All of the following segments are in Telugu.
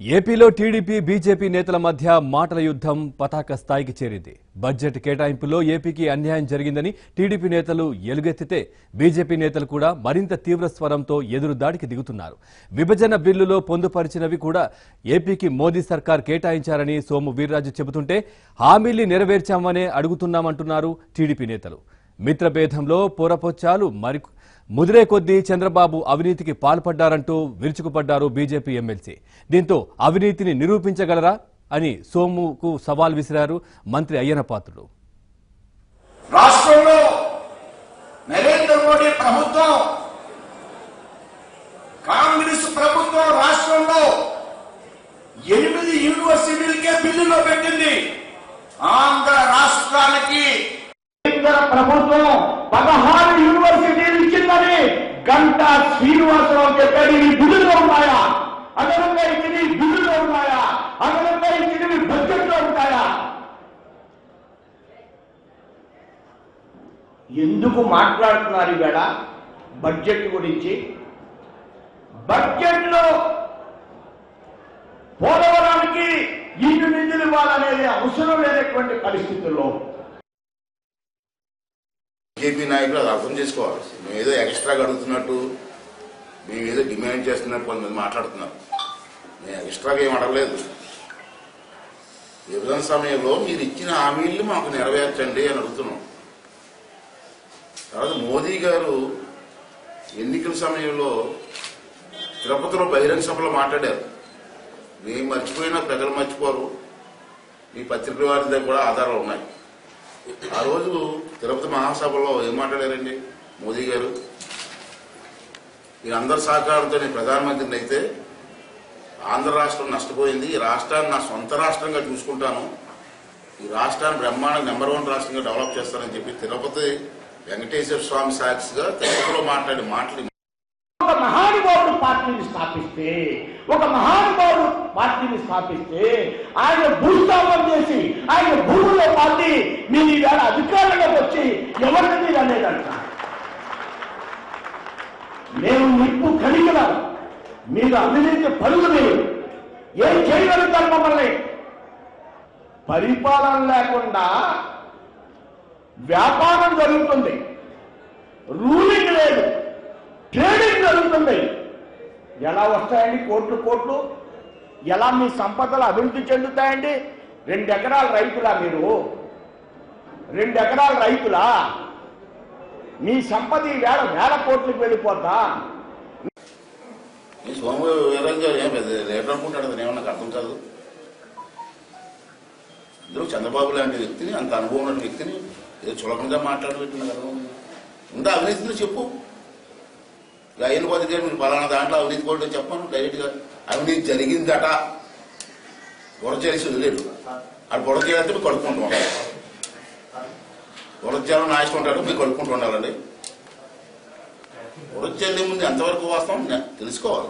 ఏపీలో టీడీపీ బీజేపీ నేతల మధ్య మాటల యుద్ధం పతాక స్థాయికి చేరింది. బడ్జెట్ కేటాయింపులో ఏపీకి అన్యాయం జరిగిందని టీడీపీ నేతలు ఎలుగెత్తితే బీజేపీ నేతలు కూడా మరింత తీవ్ర స్వరంతో ఎదురుదాడికి దిగుతున్నారు. విభజన బిల్లులో పొందుపరిచినవి కూడా ఏపీకి మోదీ సర్కార్ కేటాయించారని సోము వీర్రాజు చెబుతుంటే హామీల్ని నెరవేర్చామనే అడుగుతున్నామంటున్నారు టీడీపీ నేతలు. మిత్రభేదంలో పొరపొచ్చాలు ముదిరే కొద్దీ చంద్రబాబు అవినీతికి పాల్పడ్డారంటూ విరుచుకుపడ్డారు బీజేపీ ఎమ్మెల్సీ. దీంతో అవినీతిని నిరూపించగలరా అని సోముకు సవాల్ విసిరారు మంత్రి అయ్యన్న పాత్రుడు. రాష్ట్రంలో నరేంద్ర మోడీ ప్రభుత్వం, కాంగ్రెస్ ప్రభుత్వం రాష్ట్రంలో 8 యూనివర్సిటీలకే బిల్లులో పెట్టింది. ఆంధ్ర రాష్ట్రానికి కేంద్ర ప్రభుత్వం 16 యూనివర్సిటీలు ఇచ్చిందని గంటా శ్రీనివాసరావు చెప్పాడు. ఇవి బిల్లులో ఉన్నాయా? అదనంగా ఇచ్చింది బిల్లులో ఉన్నాయా? అదనంగా ఇచ్చినవి బడ్జెట్ లో ఉంటాయా? ఎందుకు మాట్లాడుతున్నారు ఇవాళ బడ్జెట్ గురించి? బడ్జెట్ లో పోలవరానికి ఇన్ని నిధులు ఇవ్వాలనేది అవసరం లేనటువంటి పరిస్థితుల్లో బీజేపీ నాయకులు అది అర్థం చేసుకోవాలి. మేము ఏదో ఎక్స్ట్రాగా అడుగుతున్నట్టు, మేము ఏదో డిమాండ్ చేస్తున్నట్టు కొంతమంది మాట్లాడుతున్నారు. మేము ఎక్స్ట్రాగా ఏం అడగలేదు. విభజన సమయంలో మీరు ఇచ్చిన హామీల్ని మాకు నెరవేర్చండి అని అడుగుతున్నాం. తర్వాత మోదీ గారు ఎన్నికల సమయంలో తిరుపతిలో బహిరంగ సభలో మాట్లాడారు. మేము మర్చిపోయినా ప్రజలు మర్చిపోరు, మీ పత్రికల వారి దగ్గర కూడా ఆధారాలు ఉన్నాయి. ఆ రోజు తిరుపతి మహాసభలో ఏం మాట్లాడారండి మోదీ గారు? మీరందరి సహకారంతో నేను ప్రధానమంత్రిని అయితే ఆంధ్ర రాష్ట్రం నష్టపోయింది, ఈ రాష్ట్రాన్ని నా సొంత రాష్ట్రంగా చూసుకుంటాను, ఈ రాష్ట్రాన్ని బ్రహ్మాండ నంబర్ 1 రాష్ట్రంగా డెవలప్ చేస్తానని చెప్పి తిరుపతి వెంకటేశ్వర స్వామి సాక్షిగా తిరుపతిలో మాట్లాడే మాటలు. ఒక మహానుభావుడు పార్టీని స్థాపిస్తే, ఒక మహానుభావుడు పార్టీని స్థాపిస్తే ఆయన భూస్థాపన చేసి ఆయన భూముల్లో పార్టీ మీరు ఈవేళ అధికారంలోకి వచ్చి ఎవరిని మీరు అనేదంట. మేము నిప్పు కలిగినాం, మీరు అవినీతి పరుగు, మీరు ఏం చేయగలుగుతారు మమ్మల్ని? పరిపాలన లేకుండా వ్యాపారం జరుగుతుంది, రూలింగ్ లేదు, ట్రేడింగ్ జరుగుతుంది. ఎలా వస్తాయండి కోట్లు కోట్లు? ఎలా మీ సంపదలు అభివృద్ధి చెందుతాయండి? 2 ఎకరాల రైతులా మీరు? 2 ఎకరాల రైతులా? మీ సంపద ఈవేళ వేల కోట్లకు వెళ్ళిపోతా. సోము వీర్రాజు గారు ఏం రేటు అనుకుంటాడు, అది ఏమన్నా నాకు అర్థం కాదు. ఇందులో చంద్రబాబు లాంటి వ్యక్తిని, అంత అనుభవం ఉన్న వ్యక్తిని ఏదో చులకంగా మాట్లాడబెట్టిన కదా ఉందా? అవినీతిలో చెప్పు. అయ్యన్న కొద్ది గారు మీరు పలానా దాంట్లో అవినీతి కూడా చెప్పాను డైరెక్ట్ గా. అవినీతి జరిగిందట, బుర్ర చేసి వదిలేడు. అది బుర్ర చేయాలంటే మీరు కడుక్కుంటూ ఉండాలి. బుర్ర చేయాలని నాయకులు ఉంటాడు, మీరు కడుక్కుంటూ ఉండాలండి. బుర్ర చేయాలి ముందు ఎంతవరకు వాస్తవం తెలుసుకోవాలి.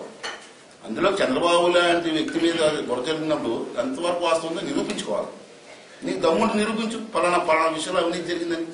అందులో చంద్రబాబు లాంటి వ్యక్తి మీద బుర్ర చెల్లినప్పుడు ఎంతవరకు వాస్తవం ఉందో నిరూపించుకోవాలి. నీకు దమ్ముంటే నిరూపించు, పలానా విషయంలో అవినీతి జరిగిందని.